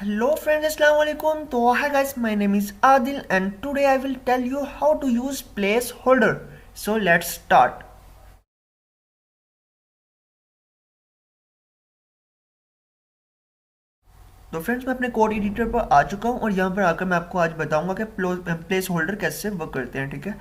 Hello friends, Assalamualaikum. So hi guys, my name is Adil and today I will tell you how to use placeholder. So let's start. तो friends मैं अपने code editor पर आ चुका हूँ और यहाँ पर आकर मैं आपको आज बताऊंगा कि प्लेस होल्डर कैसे वर्क करते हैं। ठीक है,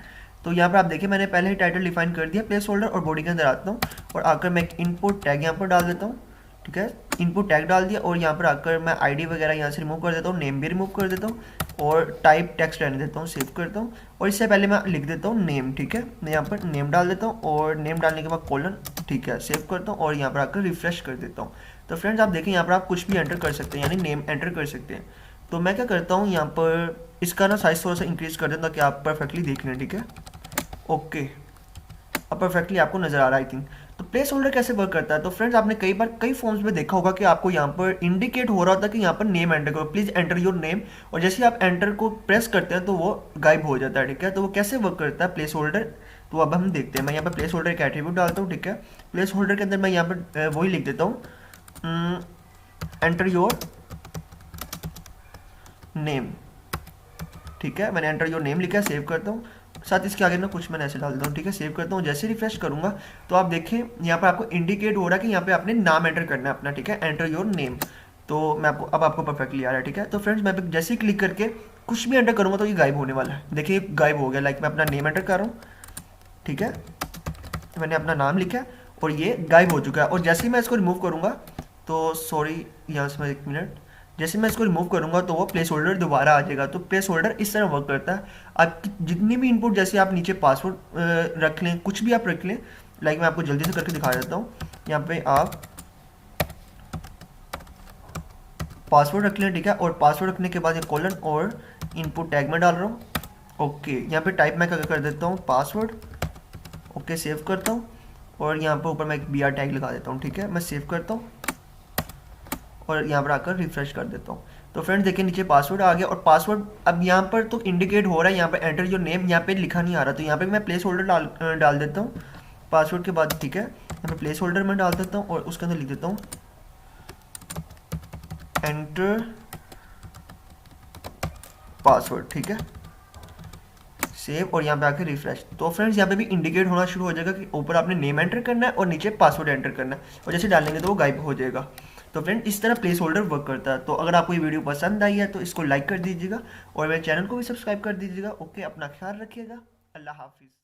तो यहाँ पर आप देखिए मैंने पहले ही टाइटल डिफाइन कर दिया प्लेस होल्डर और बॉडी के अंदर आता हूँ और आकर मैं एक इनपुट टैग यहाँ पर डाल देता हूँ। ठीक है, इनपुट टैग डाल दिया और यहाँ पर आकर मैं आईडी वगैरह यहाँ से रिमूव कर देता हूँ, नेम भी रिमूव कर देता हूँ और टाइप टेक्स्ट रहने देता हूँ, सेव करता हूँ और इससे पहले मैं लिख देता हूँ नेम। ठीक है, मैं यहाँ पर नेम डाल देता हूँ और नेम डालने के बाद कॉलन, ठीक है, सेव करता हूँ और यहाँ पर आकर रिफ्रेश कर देता हूँ। तो फ्रेंड्स आप देखें यहाँ पर आप कुछ भी एंटर कर सकते हैं, यानी नेम एंटर कर सकते हैं। तो मैं क्या करता हूँ यहाँ पर इसका ना साइज थोड़ा सा इंक्रीज कर देता हूँ ताकि आप परफेक्टली देख लें। ठीक है, ओके, अब परफेक्टली आपको नजर आ रहा है आई थिंक। तो प्लेस होल्डर कैसे वर्क करता है, तो फ्रेंड्स आपने कई बार कई फॉर्म्स में देखा होगा कि आपको यहाँ पर इंडिकेट हो रहा होता है कि यहाँ पर नेम एंटर करो, प्लीज एंटर योर नेम, और जैसे आप एंटर को प्रेस करते हैं तो वो गायब हो जाता है। ठीक है, तो वो कैसे वर्क करता है प्लेस होल्डर, तो अब हम देखते हैं। मैं यहाँ पर प्लेस होल्डर का एट्रीब्यूट डालता हूँ। ठीक है, प्लेस होल्डर के अंदर मैं यहाँ पर वही लिख देता हूँ, एंटर योर नेम। ठीक है, मैंने एंटर योर नेम लिखा है, सेव करता हूँ, साथ इसके आगे ना कुछ मैंने ऐसे डाल देता हूँ। ठीक है, सेव करता हूँ, जैसे रिफ्रेश करूंगा तो आप देखें यहाँ पर आपको इंडिकेट हो रहा है कि यहाँ पे आपने नाम एंटर करना है अपना। ठीक है, एंटर योर नेम, तो मैं आपको अब आपको परफेक्टली आ रहा है। ठीक है, तो फ्रेंड्स मैं जैसे ही क्लिक करके कुछ भी एंटर करूंगा तो ये गायब होने वाला है। देखिए गायब हो गया, लाइक मैं अपना नेम एंटर कर रहा हूँ। ठीक है, मैंने अपना नाम लिखा और ये गायब हो चुका है। और जैसे ही मैं इसको रिमूव करूंगा तो सॉरी यहाँ से मैं एक मिनट, जैसे मैं इसको रिमूव करूंगा तो वो प्लेस होल्डर दोबारा आ जाएगा। तो प्लेस होल्डर इस तरह वर्क करता है। आपकी जितनी भी इनपुट, जैसे आप नीचे पासवर्ड रख लें, कुछ भी आप रख लें, लाइक मैं आपको जल्दी से करके दिखा देता हूँ। यहाँ पे आप पासवर्ड रख लें। ठीक है, और पासवर्ड रखने के बाद ये कॉलन और इनपुट टैग में डाल रहा हूँ। ओके, यहाँ पे टाइप मैं कर देता हूँ पासवर्ड। ओके, सेव करता हूँ और यहाँ पर ऊपर मैं एक बी आर टैग लगा देता हूँ। ठीक है, मैं सेव करता हूँ और यहाँ पर आकर रिफ्रेश कर देता हूँ। तो फ्रेंड्स देखिए नीचे पासवर्ड आ गया और पासवर्ड अब यहाँ पर तो इंडिकेट हो रहा है, यहाँ पर एंटर योर नेम यहाँ पे लिखा नहीं आ रहा, तो यहाँ पे मैं प्लेस होल्डर डाल देता हूँ पासवर्ड के बाद। ठीक है, यहाँ पे प्लेस होल्डर में डाल देता हूँ और उसके अंदर लिख देता हूँ एंटर पासवर्ड। ठीक है, सेव और यहाँ पे आके रिफ्रेश। तो फ्रेंड्स यहाँ पे भी इंडिकेट होना शुरू हो जाएगा कि ऊपर आपने नेम एंटर करना है और नीचे पासवर्ड एंटर करना है, और जैसे डालेंगे तो वो गायब हो जाएगा। तो फ्रेंड इस तरह प्लेस होल्डर वर्क करता है। तो अगर आपको ये वीडियो पसंद आई है तो इसको लाइक कर दीजिएगा और मेरे चैनल को भी सब्सक्राइब कर दीजिएगा। ओके, अपना ख्याल रखिएगा, अल्लाह हाफिज़।